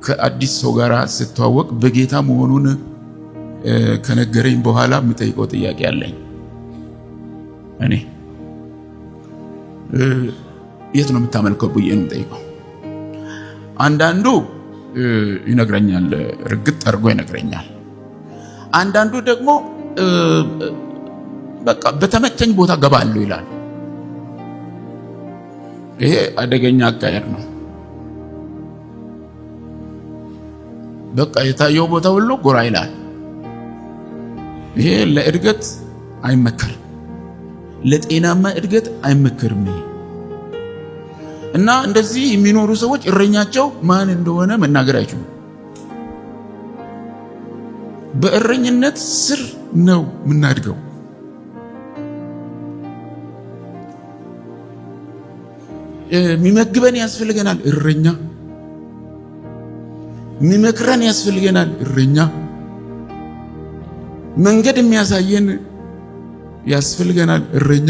ከአዲስ ሰው ጋር ስተዋወቅ በጌታ መሆኑን ከነገረኝ በኋላ የምጠይቀው ጥያቄ አለኝ። እኔ የት ነው የምታመልከው ብዬ ነው የምጠይቀው። አንዳንዱ ይነግረኛል፣ ርግጥ አድርጎ ይነግረኛል። አንዳንዱ ደግሞ በቃ በተመቸኝ ቦታ ገባለሁ ይላል። ይሄ አደገኛ አካሄድ ነው። በቃ የታየው ቦታ ሁሉ ጎራ ይላል። ይሄ ለእድገት አይመከርም፣ ለጤናማ እድገት አይመከርም። ይሄ እና እንደዚህ የሚኖሩ ሰዎች እረኛቸው ማን እንደሆነ መናገር አይችሉም። በእረኝነት ስር ነው የምናድገው። የሚመግበን ያስፈልገናል እረኛ፣ የሚመክረን ያስፈልገናል እረኛ፣ መንገድ የሚያሳየን ያስፈልገናል እረኛ፣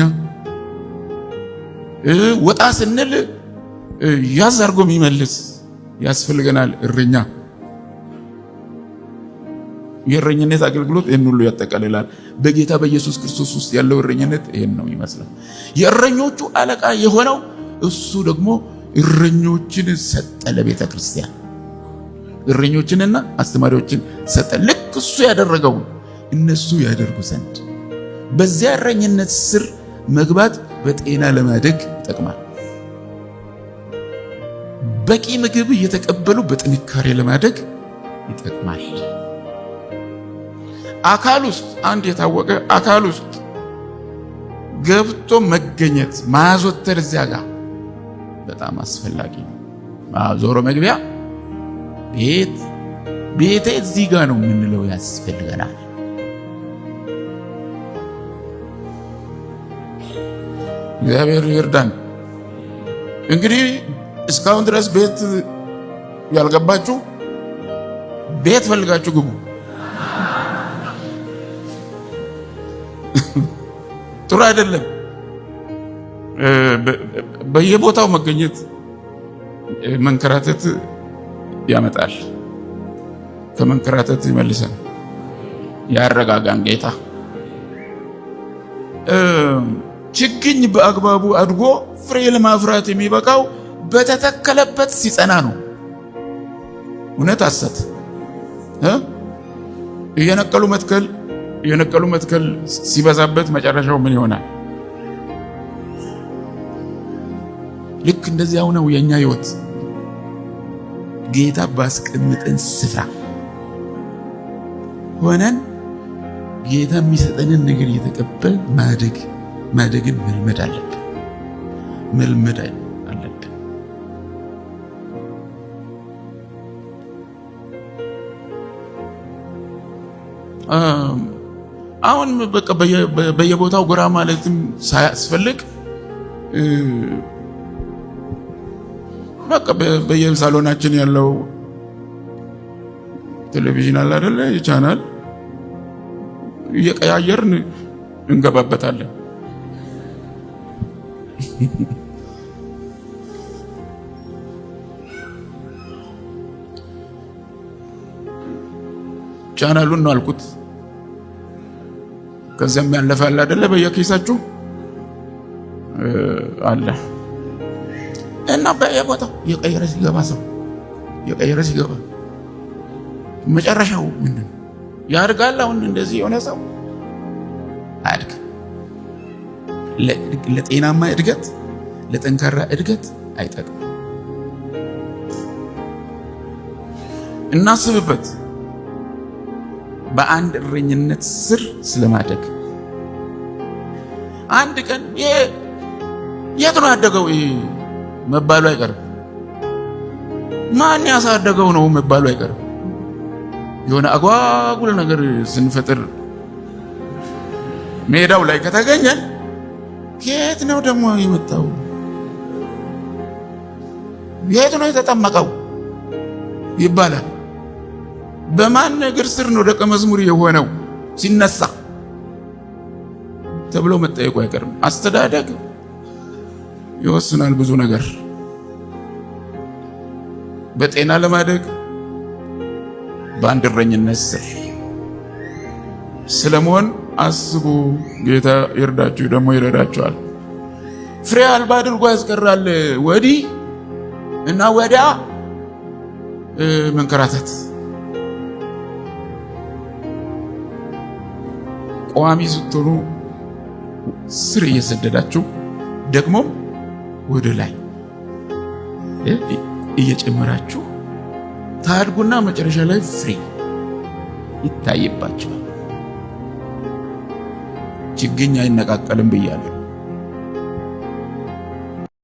ወጣ ስንል ያዝ አድርጎ የሚመልስ ያስፈልገናል እረኛ። የእረኝነት አገልግሎት ይህን ሁሉ ያጠቃልላል። በጌታ በኢየሱስ ክርስቶስ ውስጥ ያለው እረኝነት ይህን ነው የሚመስለው። የእረኞቹ አለቃ የሆነው እሱ ደግሞ እረኞችን ሰጠ ለቤተ ክርስቲያን። እረኞችንና አስተማሪዎችን ሰጠ። ልክ እሱ ያደረገው እነሱ ያደርጉ ዘንድ። በዚያ እረኝነት ስር መግባት በጤና ለማደግ ይጠቅማል። በቂ ምግብ እየተቀበሉ በጥንካሬ ለማደግ ይጠቅማል። አካል ውስጥ አንድ የታወቀ አካል ውስጥ ገብቶ መገኘት ማዘወተር እዚያ ጋር በጣም አስፈላጊ ነው። ዞሮ መግቢያ ቤቴ እዚህ ጋር ነው የምንለው ያስፈልገናል። እግዚአብሔር ይርዳን። እንግዲህ እስካሁን ድረስ ቤት ያልገባችሁ ቤት ፈልጋችሁ ግቡ። ጥሩ አይደለም በየቦታው መገኘት። መንከራተት ያመጣል፣ ከመንከራተት ይመልሰን፣ ያረጋጋን ጌታ። ችግኝ በአግባቡ አድጎ ፍሬ ለማፍራት የሚበቃው በተተከለበት ሲጸና ነው። እውነት ሐሰት እየነቀሉ መትከል ሲበዛበት መጨረሻው ምን ይሆናል? ልክ እንደዚያው ነው የኛ ህይወት። ጌታ ባስቀምጠን ስፍራ ሆነን ጌታ የሚሰጠንን ነገር እየተቀበል ማደግን መልመድ አለብን። አሁን በቃ በየቦታው ጎራ ማለትም ሳያስፈልግ በቃ በየሳሎናችን ያለው ቴሌቪዥን አለ አይደለ? የቻናል እየቀያየርን እንገባበታለን። ቻናሉን ነው አልኩት። ከዚያም ያለፈ አለ አይደለ? በየኪሳችሁ አለ እና በየቦታው የቀየረ ሲገባ መጨረሻው ምንድን ነው? ያድጋል። አሁን እንደዚህ የሆነ ሰው አያድግ። ለጤናማ እድገት፣ ለጠንካራ እድገት አይጠቅም። እናስብበት። በአንድ እረኝነት ስር ስለማደግ አንድ ቀን የት ነው ያደገው መባሉ አይቀርም። ማን ያሳደገው ነው መባሉ አይቀርም። የሆነ አጓጉል ነገር ስንፈጥር ሜዳው ላይ ከተገኘን ከየት ነው ደግሞ የመጣው? የት ነው የተጠመቀው ይባላል። በማን እግር ስር ነው ደቀ መዝሙር የሆነው ሲነሳ ተብሎ መጠየቁ አይቀርም። አስተዳደግ ይወስናል ብዙ ነገር። በጤና ለማደግ በአንድ እረኝነት ስር ስለመሆን አስቡ። ጌታ ይርዳችሁ፣ ደግሞ ይረዳችኋል። ፍሬ አልባ አድርጎ ያስቀራል። ወዲህ እና ወዲያ መንከራተት። ቋሚ ስትሆኑ ስር እየሰደዳችሁ ደግሞ ወደ ላይ እየጨመራችሁ ታድጉና መጨረሻ ላይ ፍሬ ይታይባችኋል። ችግኝ አይነቃቀልም ብያለሁ።